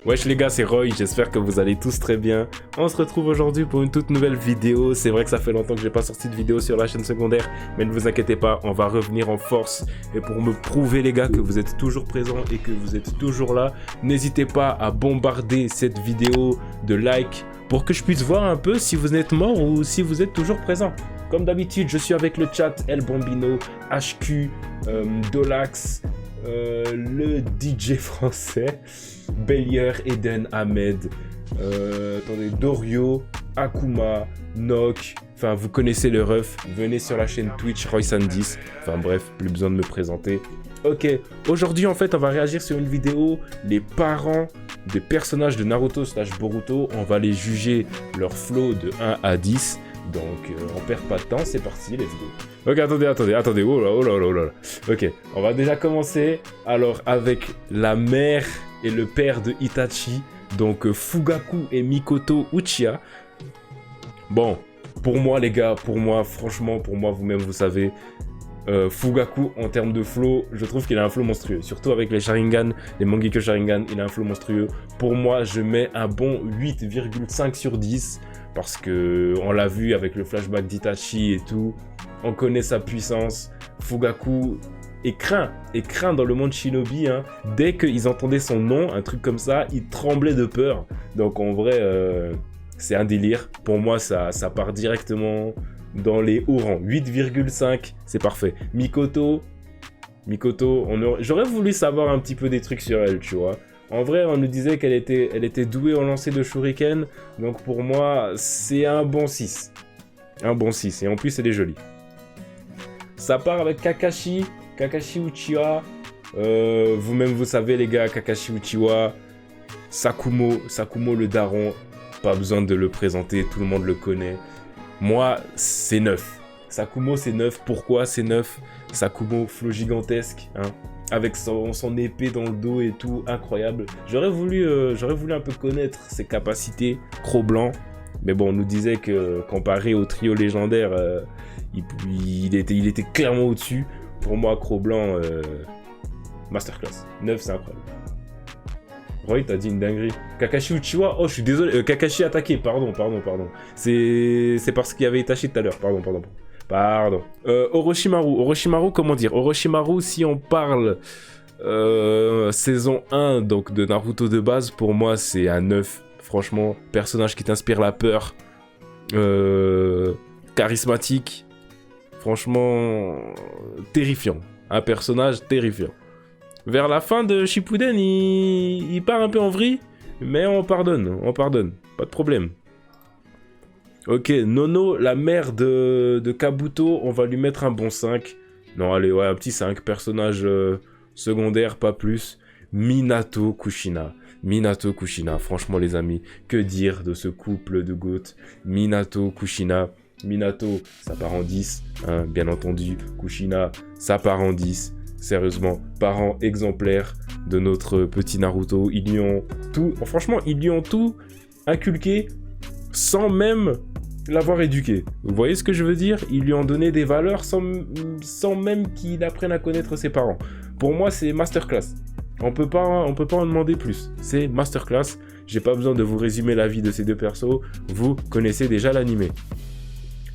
Wesh les gars, c'est Roy, j'espère que vous allez tous très bien. On se retrouve aujourd'hui pour une toute nouvelle vidéo. C'est vrai que ça fait longtemps que j'ai pas sorti de vidéo sur la chaîne secondaire, mais ne vous inquiétez pas, on va revenir en force. Et pour me prouver les gars que vous êtes toujours présents et que vous êtes toujours là, n'hésitez pas à bombarder cette vidéo de likes pour que je puisse voir un peu si vous êtes mort ou si vous êtes toujours présent. Comme d'habitude, je suis avec le chat, El Bambino, HQ, Dolax, le DJ français, Bélier, Eden, Ahmed, attendez, Dorio, Akuma, Nock, enfin vous connaissez le ref, venez sur la chaîne Twitch Roy10, enfin bref, plus besoin de me présenter. Ok, aujourd'hui en fait on va réagir sur une vidéo, les parents des personnages de Naruto / Boruto, on va les juger leur flow de 1 à 10. Donc, on perd pas de temps, c'est parti, let's go. Ok, attendez, oh là. Ok, on va déjà commencer, alors, avec la mère et le père de Itachi, donc Fugaku et Mikoto Uchiha. Bon, pour moi, les gars, franchement, vous-même, vous savez, Fugaku, en termes de flow, je trouve qu'il a un flow monstrueux. Surtout avec les Sharingan, les Mangekyo Sharingan, il a un flow monstrueux. Pour moi, je mets un bon 8,5 sur 10. Parce que on l'a vu avec le flashback d'Itachi et tout, on connaît sa puissance. Fugaku est craint dans le monde Shinobi. Hein. Dès qu'ils entendaient son nom, un truc comme ça, ils tremblaient de peur. Donc en vrai, c'est un délire. Pour moi, ça part directement dans les hauts rangs. 8,5, c'est parfait. Mikoto, j'aurais voulu savoir un petit peu des trucs sur elle, tu vois. En vrai, on nous disait qu'elle était douée en lancer de shuriken. Donc pour moi, c'est un bon 6. Un bon 6. Et en plus, elle est jolie. Ça part avec Kakashi Uchiha. Vous-même, vous savez, les gars, Kakashi Uchiha. Sakumo le daron. Pas besoin de le présenter, tout le monde le connaît. Moi, c'est 9. Sakumo, c'est 9. Pourquoi c'est 9? Sakumo, flow gigantesque, hein. Avec son épée dans le dos et tout, incroyable. J'aurais voulu un peu connaître ses capacités, Cro-Blanc. Mais bon, on nous disait que comparé au trio légendaire, il était clairement au-dessus. Pour moi, Cro-Blanc, masterclass. 9, c'est incroyable. Roy, t'as dit une dinguerie. Kakashi Uchiha, oh, je suis désolé. Kakashi attaqué, pardon. C'est parce qu'il y avait Itachi tout à l'heure, pardon. Orochimaru, comment dire? Orochimaru, si on parle saison 1 donc de Naruto de base, pour moi c'est un 9. Franchement, personnage qui t'inspire la peur, charismatique, franchement terrifiant. Un personnage terrifiant. Vers la fin de Shippuden, il part un peu en vrille, mais on pardonne, pas de problème. Ok, Nono, la mère de Kabuto, on va lui mettre un bon 5. Non, allez, ouais, un petit 5. Personnage secondaire, pas plus. Minato Kushina, franchement les amis, que dire de ce couple de GOAT? Minato Kushina, Minato, ça part en 10, hein, bien entendu. Kushina, ça part en 10. Sérieusement, parents exemplaires de notre petit Naruto. Ils lui ont tout inculqué sans même l'avoir éduqué. Vous voyez ce que je veux dire? Ils lui ont donné des valeurs sans même qu'il apprenne à connaître ses parents. Pour moi, c'est masterclass. On peut pas en demander plus. C'est masterclass. J'ai pas besoin de vous résumer la vie de ces deux persos. Vous connaissez déjà l'animé.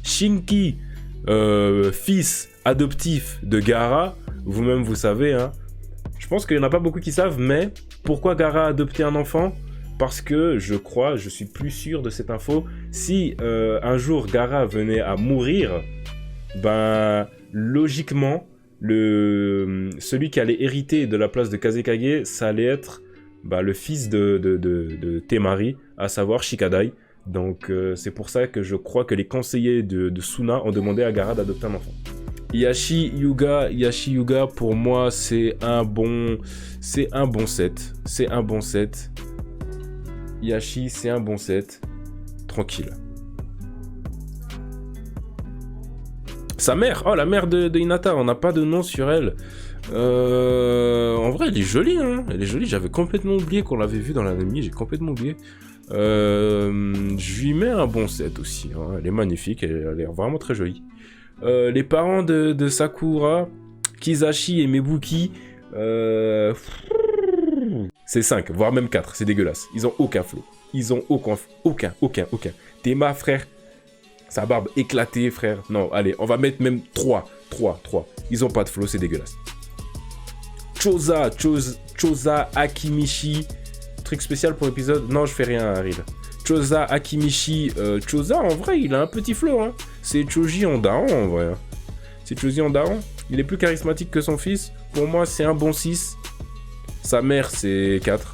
Shinki, fils adoptif de Gaara. Vous-même, vous savez. Hein. Je pense qu'il y en a pas beaucoup qui savent, mais pourquoi Gaara a adopté un enfant? Parce que je suis plus sûr de cette info, si un jour Gaara venait à mourir, ben logiquement, celui qui allait hériter de la place de Kazekage, ça allait être le fils de Temari, à savoir Shikadai. Donc c'est pour ça que je crois que les conseillers de Suna ont demandé à Gaara d'adopter un enfant. Yashi Yuga, pour moi, c'est un bon 7. Yashi, c'est un bon 7. Tranquille. Sa mère, oh la mère de Hinata, on n'a pas de nom sur elle. En vrai, elle est jolie, hein. Elle est jolie, j'avais complètement oublié qu'on l'avait vue dans l'anime, j'ai complètement oublié. Je lui mets un bon 7 aussi, hein. Elle est magnifique, elle a l'air vraiment très jolie. Les parents de Sakura, Kizashi et Mebuki, C'est 5, voire même 4, c'est dégueulasse. Ils ont aucun flow. Ils ont aucun. Théma, frère, sa barbe éclatée, frère. Non, allez, on va mettre même 3. Ils ont pas de flow, c'est dégueulasse. Choza Akimichi. Truc spécial pour l'épisode. Non, je fais rien, Harry. Choza Akimichi. Choza, en vrai, il a un petit flow. Hein. C'est Choji en daron, en vrai. Hein. C'est Choji en daron. Il est plus charismatique que son fils. Pour moi, c'est un bon 6. Sa mère, c'est 4.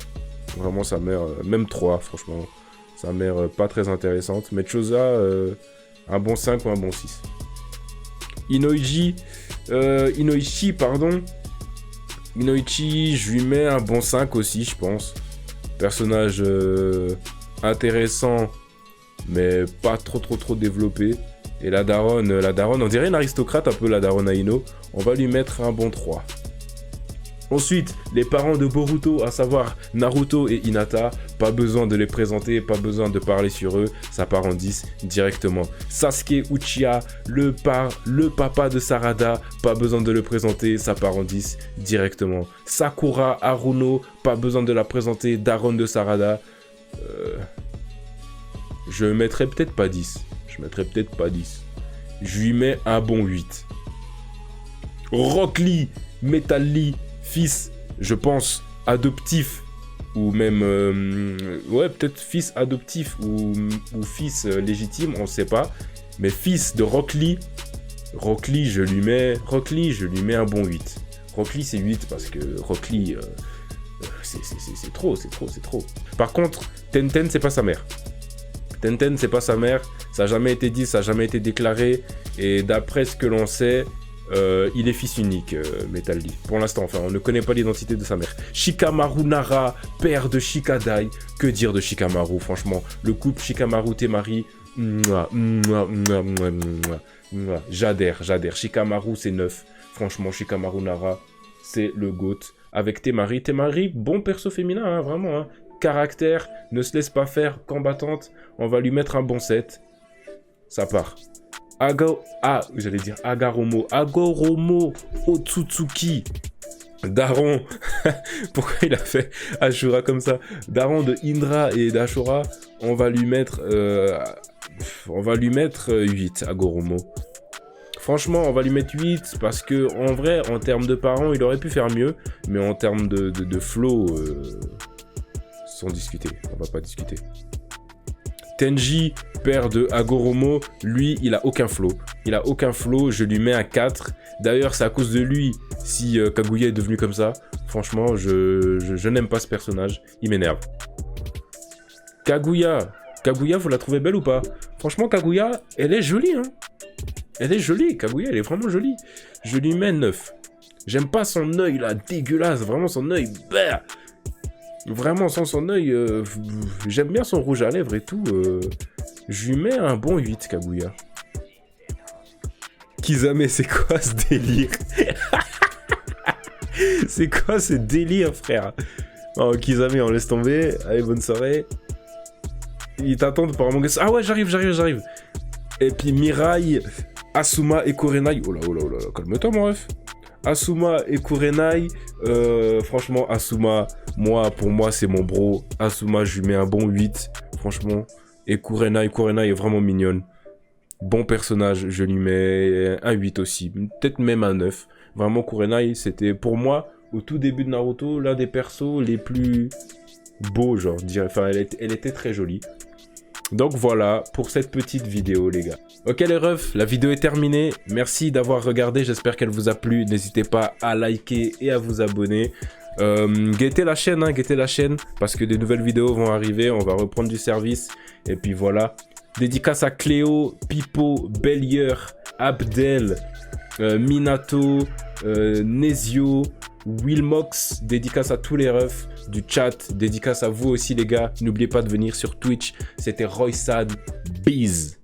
Vraiment, sa mère, même 3, franchement. Sa mère, pas très intéressante. Mais Choza, un bon 5 ou un bon 6. Inoichi, je lui mets un bon 5 aussi, je pense. Personnage intéressant, mais pas trop développé. Et la daronne, on dirait une aristocrate, un peu la daronne Aino. On va lui mettre un bon 3. Ensuite, les parents de Boruto, à savoir Naruto et Hinata, pas besoin de les présenter, pas besoin de parler sur eux, ça part en 10 directement. Sasuke Uchiha, le papa de Sarada, pas besoin de le présenter, ça part en 10 directement. Sakura Haruno, pas besoin de la présenter, daronne de Sarada, je mettrais peut-être pas 10. Je lui mets un bon 8. Rock Lee, Metal Lee, fils, je pense, adoptif, ou même, ouais, peut-être fils adoptif, ou fils légitime, on ne sait pas, mais fils de Rock Lee, je lui mets un bon 8. Rock Lee, c'est 8, parce que Rock Lee, c'est trop. Par contre, Tenten, c'est pas sa mère. Ça n'a jamais été dit, ça n'a jamais été déclaré, et d'après ce que l'on sait, il est fils unique, Metal Lee. Pour l'instant, enfin, on ne connaît pas l'identité de sa mère. Shikamaru Nara, père de Shikadai. Que dire de Shikamaru, franchement. Le couple Shikamaru-Temari, j'adhère. Shikamaru, c'est 9. Franchement, Shikamaru Nara, c'est le GOAT. Avec Temari, bon perso féminin, hein, vraiment. Hein. Caractère, ne se laisse pas faire, combattante. On va lui mettre un bon 7. Ça part. Agoromo Otsutsuki. Daron. Pourquoi il a fait Ashura comme ça? Daron de Indra et d'Ashura. On va lui mettre 8, Agoromo. Franchement, on va lui mettre 8 parce que, en vrai, en termes de parents, il aurait pu faire mieux. Mais en termes de flow, sans discuter. On va pas discuter. Tenji, père de Agoromo, lui, il a aucun flow. Je lui mets un 4. D'ailleurs, c'est à cause de lui si Kaguya est devenu comme ça. Franchement, je n'aime pas ce personnage. Il m'énerve. Kaguya, vous la trouvez belle ou pas? Franchement, Kaguya, elle est jolie, hein. Kaguya, elle est vraiment jolie. Je lui mets 9. J'aime pas son œil, là, dégueulasse. Vraiment, son œil, bah. Vraiment, sans son œil, j'aime bien son rouge à lèvres et tout. Je lui mets un bon 8, Kaguya. Kizame, c'est quoi ce délire? C'est quoi ce délire, frère? Oh, Kizame, on laisse tomber. Allez, bonne soirée. Ils t'attendent pour un manga. Ah ouais, j'arrive. Et puis Mirai, Asuma et Kurenai. Oh là, calme-toi, mon ref. Asuma et Kurenai, franchement, Asuma, pour moi, c'est mon bro. Asuma, je lui mets un bon 8, franchement. Et Kurenai est vraiment mignonne. Bon personnage, je lui mets un 8 aussi. Peut-être même un 9. Vraiment, Kurenai, c'était pour moi, au tout début de Naruto, l'un des persos les plus beaux, genre. Enfin, elle était très jolie. Donc voilà pour cette petite vidéo, les gars. Ok les refs, la vidéo est terminée. Merci d'avoir regardé, j'espère qu'elle vous a plu. N'hésitez pas à liker et à vous abonner. Guettez la chaîne, parce que des nouvelles vidéos vont arriver. On va reprendre du service. Et puis voilà. Dédicace à Cléo, Pipo, Bellier, Abdel, Minato, Nezio, Wilmox, dédicace à tous les refs du chat, dédicace à vous aussi les gars, n'oubliez pas de venir sur Twitch, c'était Roysad, Biz.